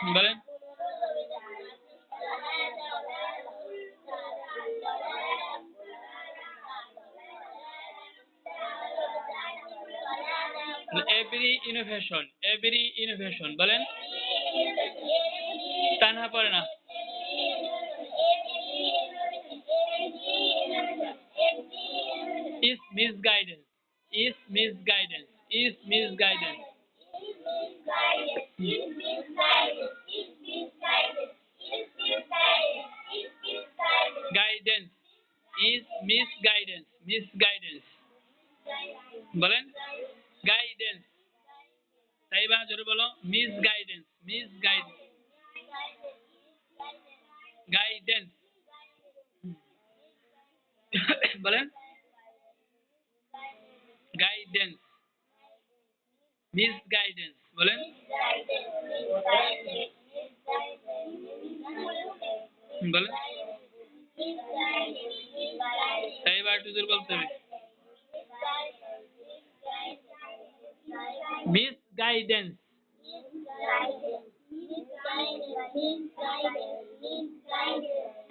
বলেন। Every innovation বলেন। তানহা পড়ে না। is misguidance is misguidance is misguidance guidance is misguidance বলেন। গাইডেন্স তাইবা জোরে বলো। মিসগাইডেন্স গাইডেন্স বলেন। গাইডেন্স মিসগাইডেন্স বলেন। বলেন। তাইবা একটু জোরে বলতে হবে। মিসগাইডেন্স